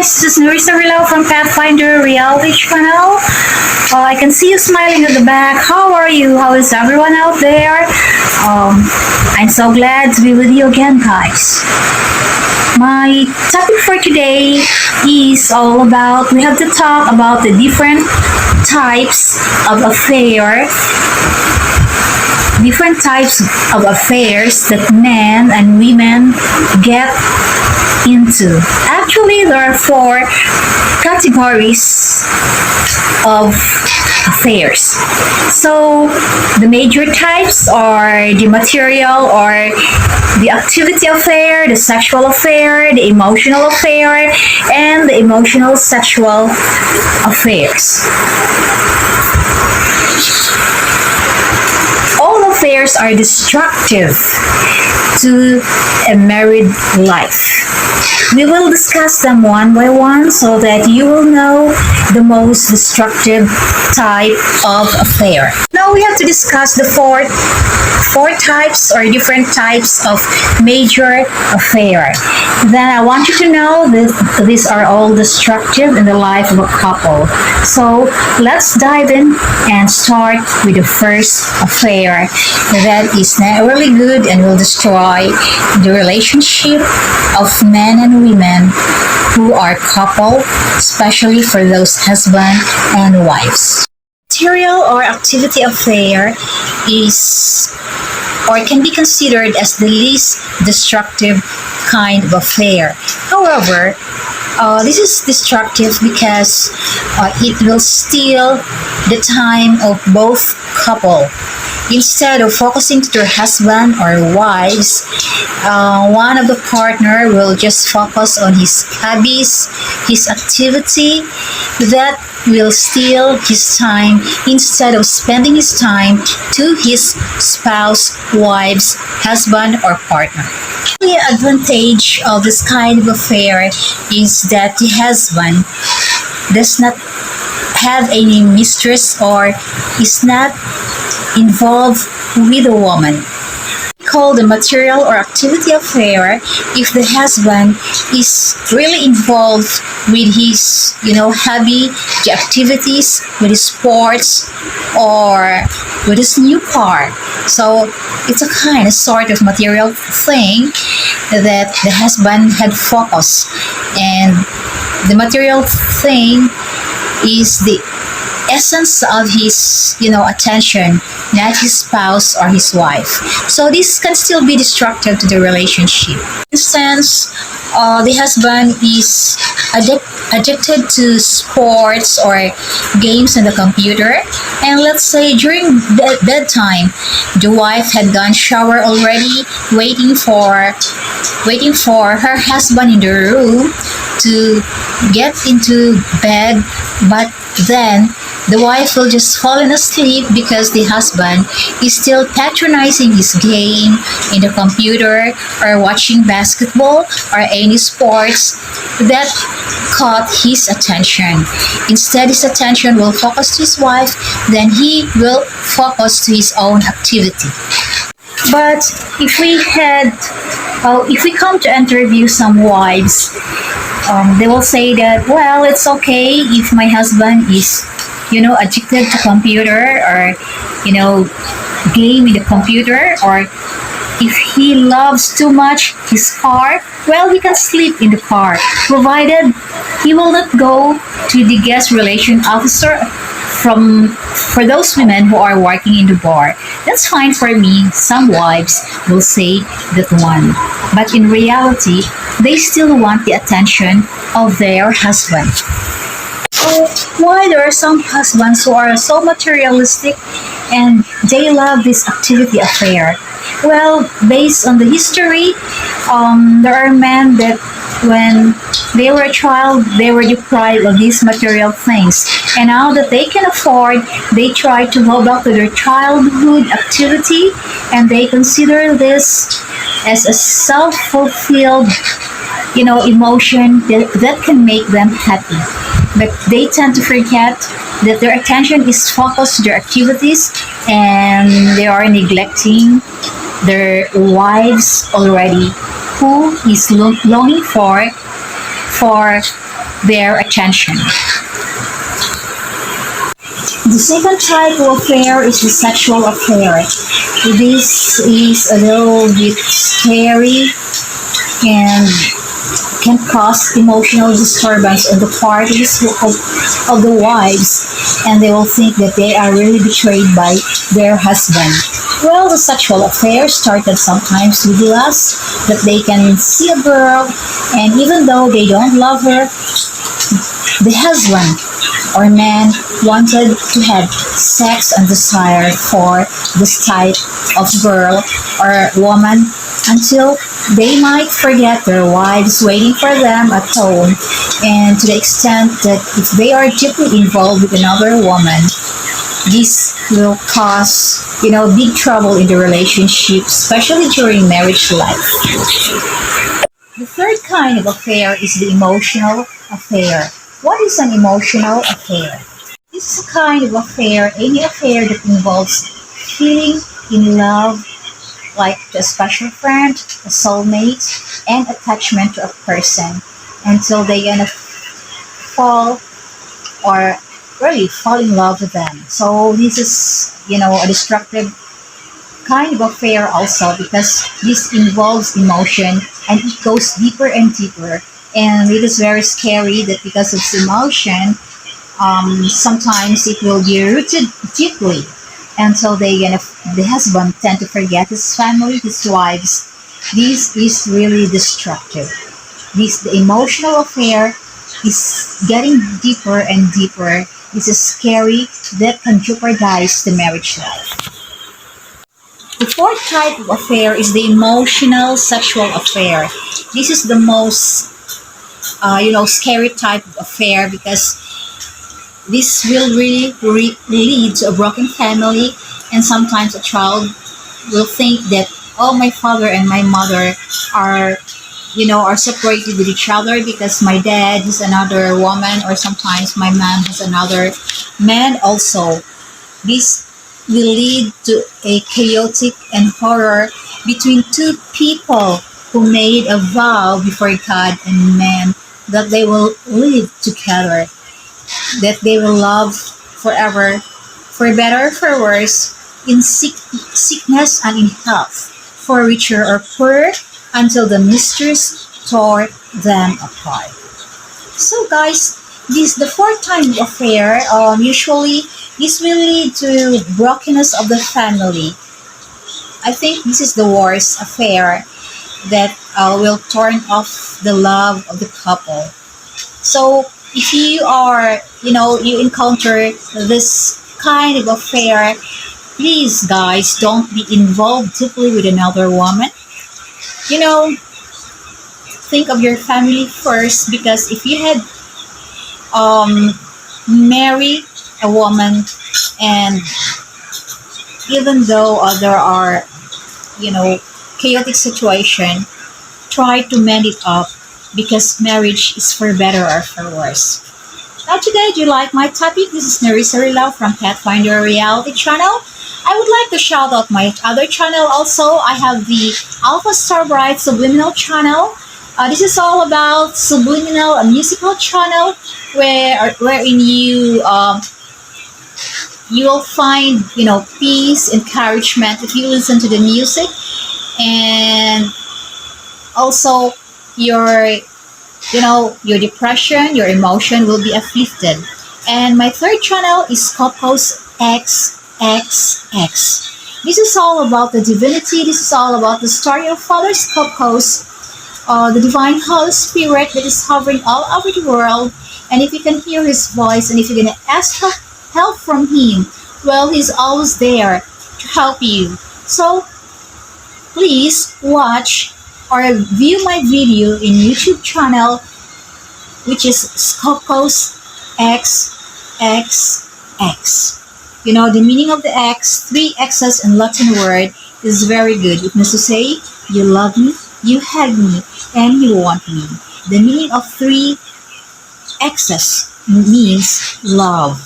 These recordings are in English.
This is Nerissa Rilao from Pathfinder Reality Channel. I can see you smiling at the back. How are you? How is everyone out there? I'm so glad to be with you again, guys. My topic for today is all about, we have to talk about the different types of affairs that men and women get into. Actually, there are four categories of affairs. So, the major types are the material or the activity affair, the sexual affair, the emotional affair, and the emotional sexual affairs. All affairs are destructive to a married life. We will discuss them one by one so that you will know the most destructive type of affair. Now we have to discuss the four types or different types of major affair. Then I want you to know that these are all destructive in the life of a couple. So let's dive in and start with the first affair that is not really good and will destroy the relationship of men and women who are couple, especially for those husband and wives. Material or activity affair is or can be considered as the least destructive kind of affair. However, this is destructive because it will steal the time of both couple. Instead of focusing to their husband or wives, one of the partner will just focus on his hobbies, his activity that will steal his time instead of spending his time to his spouse, wives, husband, or partner. The advantage of this kind of affair is that the husband does not have any mistress or is not involved with a woman. Called the material or activity affair if the husband is really involved with his hobby, the activities, with his sports, or with his new car. So it's a kind of sort of material thing that the husband had focused, and the material thing is the essence of his attention, not his spouse or his wife. So this can still be destructive to the relationship. For instance, the husband is addicted to sports or games on the computer, and let's say during bedtime the wife had gone shower already, waiting for her husband in the room to get into bed, but then the wife will just fall asleep because the husband is still patronizing his game in the computer or watching basketball or any sports that caught his attention. Instead, his attention will focus to his wife, then he will focus to his own activity. But if we come to interview some wives, they will say that, well, it's okay if my husband is addicted to computer or game in the computer, or if he loves too much his car, well, he can sleep in the car provided he will not go to the guest relation officer for those women who are working in the bar. That's fine for me. Some wives will say that one, but in reality they still want the attention of their husband. Why there are some husbands who are so materialistic and they love this activity affair? Well, based on the history, there are men that when they were a child, they were deprived of these material things. And now that they can afford, they try to go back to their childhood activity, and they consider this as a self-fulfilled, emotion that can make them happy. But they tend to forget that their attention is focused to their activities, and they are neglecting their wives already, who is longing for their attention. The second type of affair is the sexual affair. This is a little bit scary and can cause emotional disturbance on the parties of the wives, and they will think that they are really betrayed by their husband. Well, the sexual affair started sometimes with lust, that they can see a girl, and even though they don't love her, the husband or man wanted to have sex and desire for this type of girl or woman until they might forget their wives waiting for them at home, and to the extent that if they are deeply involved with another woman, this will cause, big trouble in the relationship, especially during marriage life. The third kind of affair is the emotional affair. What is an emotional affair? This is a kind of affair, any affair that involves feeling in love, like to a special friend, a soulmate, and attachment to a person until they gonna fall or really fall in love with them. So this is, a destructive kind of affair also, because this involves emotion and it goes deeper and deeper. And it is very scary that because of this emotion, sometimes it will be rooted deeply until the husband tend to forget his family, his wives. This is really destructive. The emotional affair is getting deeper and deeper. This is scary that can jeopardize the marriage life. The fourth type of affair is the emotional sexual affair. This is the most scary type of affair, because this will really lead to a broken family, and sometimes a child will think that, oh, my father and my mother are separated with each other because my dad is another woman, or sometimes my mom has another man also. This will lead to a chaotic and horror between two people who made a vow before God and man that they will live together, that they will love forever, for better or for worse, in sickness and in health, for richer or poorer, until the mistress tore them apart. So guys, this the fourth time affair. Usually, this will lead to brokenness of the family. I think this is the worst affair that will turn off the love of the couple. So if you are, you encounter this kind of affair, please guys, don't be involved deeply with another woman. Think of your family first, because if you had married a woman, and even though there are, chaotic situation, try to mend it up, because marriage is for better or for worse. Now today, do you like my topic? This is Nerissa Rilao from Pathfinder Reality Channel. I would like to shout out my other channel also. I have the Alpha Star Bright Subliminal channel. This is all about subliminal, a musical channel wherein you will find peace, encouragement if you listen to the music, and also your your depression, your emotion will be uplifted. And my third channel is Scopos XXX. This is all about the divinity. This is all about the story of Father Scopos, the divine Holy Spirit that is hovering all over the world. And if you can hear his voice, and if you're going to ask help from him, well, he's always there to help you. So please watch or view my video in YouTube channel, which is Scopos XXX. The meaning of the X, three X's in Latin word, is very good. It means to say, you love me, you hug me, and you want me. The meaning of three X's means love.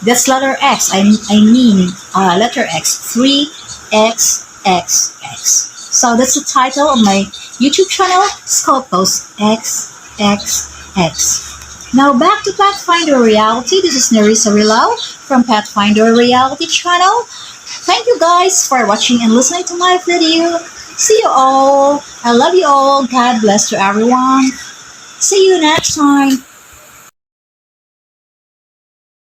That's letter X. I mean letter X. 3XXX. So that's the title of my YouTube channel, Scopos XXX. Now back to Pathfinder Reality. This is Nerissa Rilao from Pathfinder Reality channel. Thank you guys for watching and listening to my video. See you all. I love you all. God bless to everyone. See you next time.